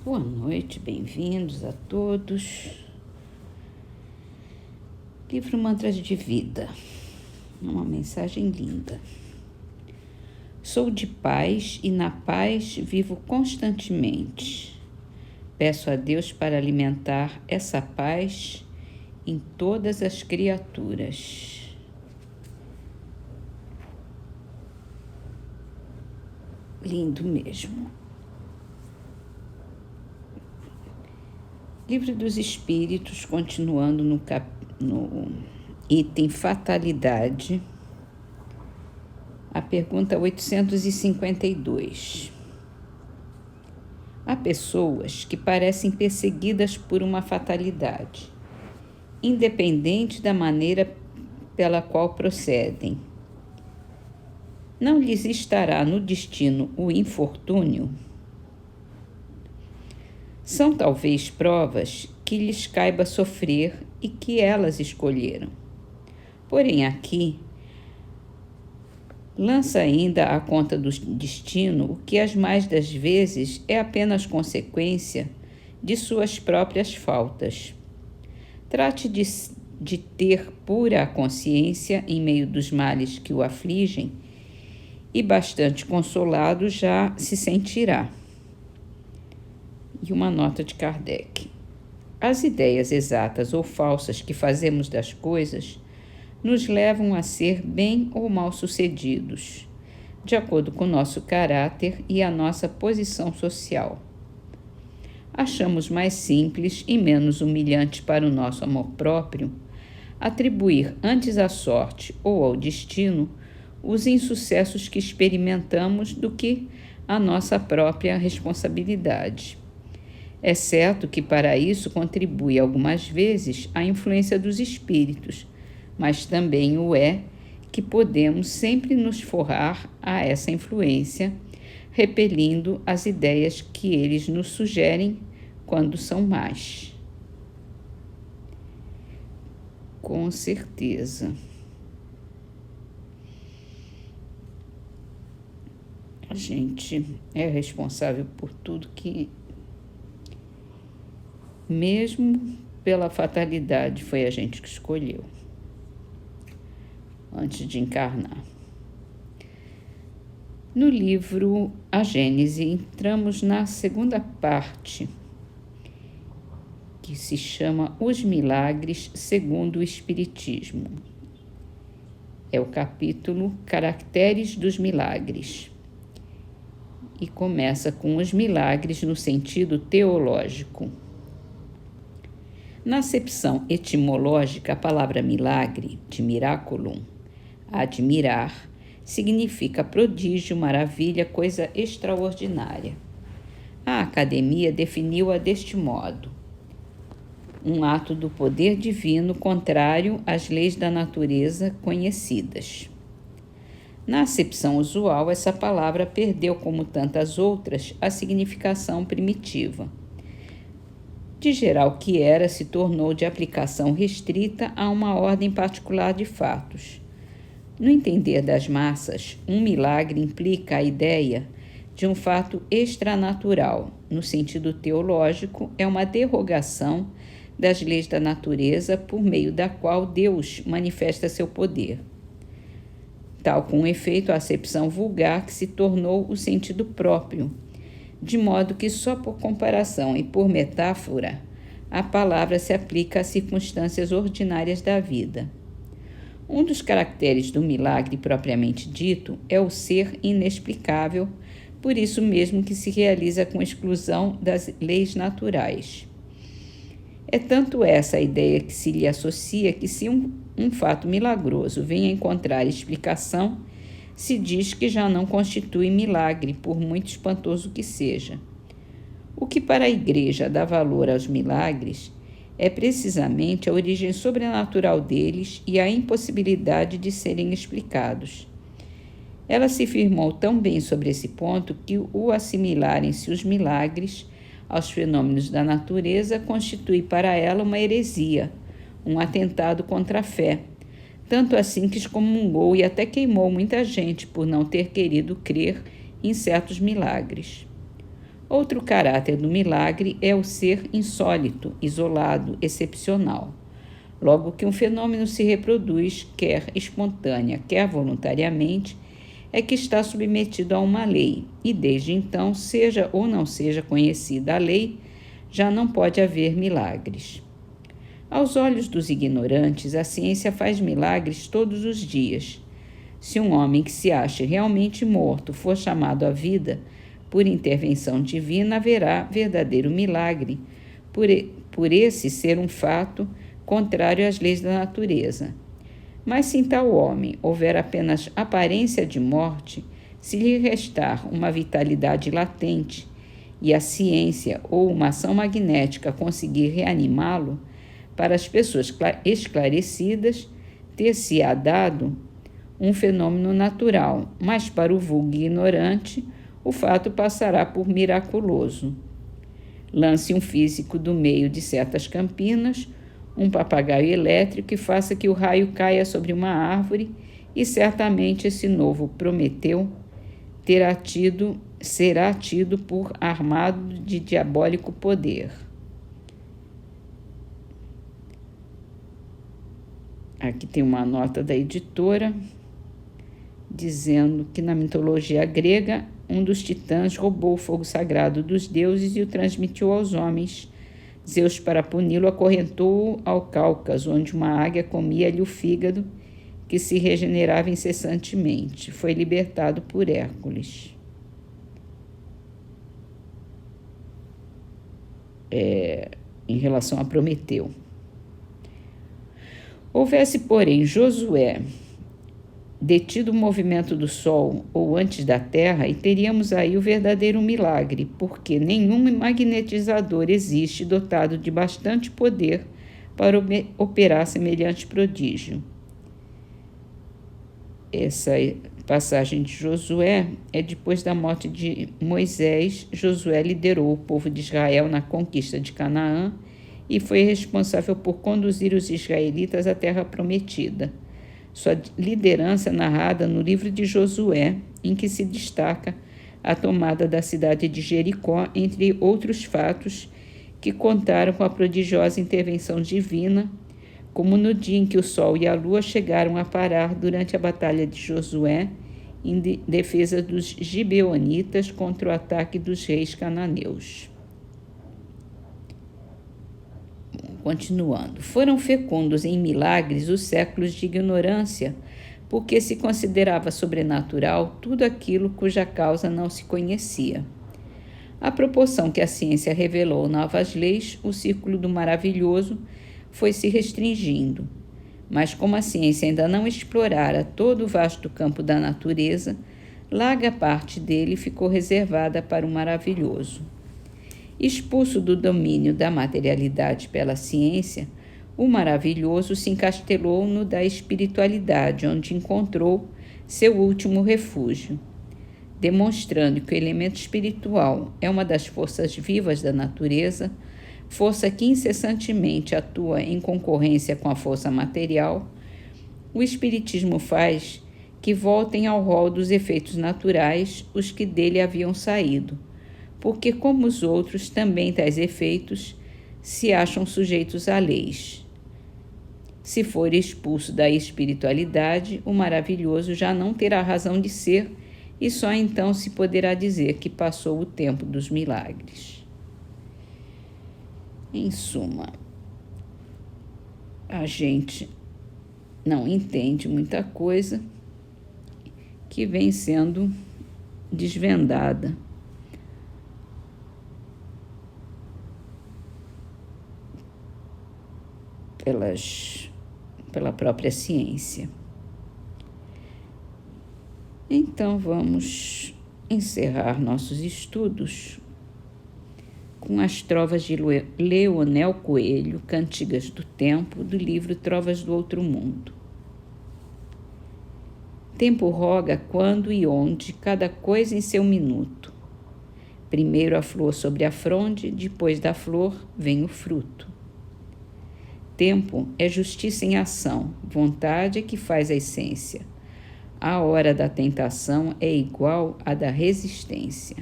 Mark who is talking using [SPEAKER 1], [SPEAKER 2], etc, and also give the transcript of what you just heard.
[SPEAKER 1] Boa noite, bem-vindos a todos. Livro Mantras de Vida, uma mensagem linda. Sou de paz e na paz vivo constantemente. Peço a Deus para alimentar essa paz em todas as criaturas. Lindo mesmo. Livro dos Espíritos, continuando no item Fatalidade, a pergunta 852. Há pessoas que parecem perseguidas por uma fatalidade, independente da maneira pela qual procedem. Não lhes estará no destino o infortúnio? São talvez provas que lhes caiba sofrer e que elas escolheram. Porém, aqui, lança ainda à conta do destino o que as mais das vezes é apenas consequência de suas próprias faltas. Trate de ter pura consciência em meio dos males que o afligem e bastante consolado já se sentirá. E uma nota de Kardec. As ideias exatas ou falsas que fazemos das coisas nos levam a ser bem ou mal sucedidos, de acordo com o nosso caráter e a nossa posição social. Achamos mais simples e menos humilhante para o nosso amor próprio atribuir antes à sorte ou ao destino os insucessos que experimentamos do que a nossa própria responsabilidade. É certo que para isso contribui algumas vezes a influência dos espíritos, mas também o é que podemos sempre nos forrar a essa influência, repelindo as ideias que eles nos sugerem quando são más. Com certeza. A gente é responsável por tudo que, mesmo pela fatalidade, foi a gente que escolheu antes de encarnar. No livro A Gênese, entramos na segunda parte, que se chama Os Milagres segundo o Espiritismo. É o capítulo Caracteres dos Milagres. E começa com os milagres no sentido teológico. Na acepção etimológica, a palavra milagre, de miraculum, admirar, significa prodígio, maravilha, coisa extraordinária. A Academia definiu-a deste modo: um ato do poder divino contrário às leis da natureza conhecidas. Na acepção usual, essa palavra perdeu, como tantas outras, a significação primitiva. De geral que era, se tornou de aplicação restrita a uma ordem particular de fatos. No entender das massas, um milagre implica a ideia de um fato extranatural. No sentido teológico, é uma derrogação das leis da natureza por meio da qual Deus manifesta seu poder. Tal com efeito a acepção vulgar que se tornou o sentido próprio, de modo que só por comparação e por metáfora a palavra se aplica às circunstâncias ordinárias da vida. Um dos caracteres do milagre propriamente dito é o ser inexplicável, por isso mesmo que se realiza com exclusão das leis naturais. É tanto essa a ideia que se lhe associa que, se um fato milagroso vem a encontrar explicação, se diz que já não constitui milagre, por muito espantoso que seja. O que para a Igreja dá valor aos milagres é precisamente a origem sobrenatural deles e a impossibilidade de serem explicados. Ela se firmou tão bem sobre esse ponto que o assimilarem-se os milagres aos fenômenos da natureza constitui para ela uma heresia, um atentado contra a fé, tanto assim que excomungou e até queimou muita gente por não ter querido crer em certos milagres. Outro caráter do milagre é o ser insólito, isolado, excepcional. Logo que um fenômeno se reproduz, quer espontânea, quer voluntariamente, é que está submetido a uma lei, e desde então, seja ou não seja conhecida a lei, já não pode haver milagres. Aos olhos dos ignorantes, a ciência faz milagres todos os dias. Se um homem que se acha realmente morto for chamado à vida por intervenção divina, haverá verdadeiro milagre, por esse ser um fato contrário às leis da natureza. Mas se em tal homem houver apenas aparência de morte, se lhe restar uma vitalidade latente e a ciência ou uma ação magnética conseguir reanimá-lo, para as pessoas esclarecidas, ter-se-á dado um fenômeno natural, mas para o vulgo ignorante, o fato passará por miraculoso. Lance um físico do meio de certas campinas, um papagaio elétrico e faça que o raio caia sobre uma árvore, e certamente esse novo Prometeu será tido por armado de diabólico poder. Aqui tem uma nota da editora dizendo que na mitologia grega, um dos titãs roubou o fogo sagrado dos deuses e o transmitiu aos homens. Zeus, para puni-lo, acorrentou-o ao Cáucaso, onde uma águia comia-lhe o fígado, que se regenerava incessantemente. Foi libertado por Hércules. Em relação a Prometeu. Houvesse, porém, Josué detido o movimento do Sol ou antes da Terra, e teríamos aí o verdadeiro milagre, porque nenhum magnetizador existe dotado de bastante poder para operar semelhante prodígio. Essa passagem de Josué é depois da morte de Moisés. Josué liderou o povo de Israel na conquista de Canaã e foi responsável por conduzir os israelitas à terra prometida. Sua liderança é narrada no livro de Josué, em que se destaca a tomada da cidade de Jericó, entre outros fatos que contaram com a prodigiosa intervenção divina, como no dia em que o sol e a lua chegaram a parar durante a batalha de Josué, em defesa dos gibeonitas contra o ataque dos reis cananeus. Continuando, foram fecundos em milagres os séculos de ignorância, porque se considerava sobrenatural tudo aquilo cuja causa não se conhecia. À proporção que a ciência revelou novas leis, o círculo do maravilhoso foi se restringindo. Mas como a ciência ainda não explorara todo o vasto campo da natureza, larga parte dele ficou reservada para o maravilhoso. Expulso do domínio da materialidade pela ciência, o maravilhoso se encastelou no da espiritualidade, onde encontrou seu último refúgio, demonstrando que o elemento espiritual é uma das forças vivas da natureza, força que incessantemente atua em concorrência com a força material. O Espiritismo faz que voltem ao rol dos efeitos naturais os que dele haviam saído, porque, como os outros, também tais efeitos se acham sujeitos a leis. Se for expulso da espiritualidade, o maravilhoso já não terá razão de ser, e só então se poderá dizer que passou o tempo dos milagres. Em suma, a gente não entende muita coisa que vem sendo desvendada pela própria ciência. Então, vamos encerrar nossos estudos com as trovas de Leonel Coelho, Cantigas do Tempo, do livro Trovas do Outro Mundo. Tempo roga quando e onde, cada coisa em seu minuto. Primeiro a flor sobre a fronde, depois da flor vem o fruto. Tempo é justiça em ação, vontade é que faz a essência. A hora da tentação é igual à da resistência.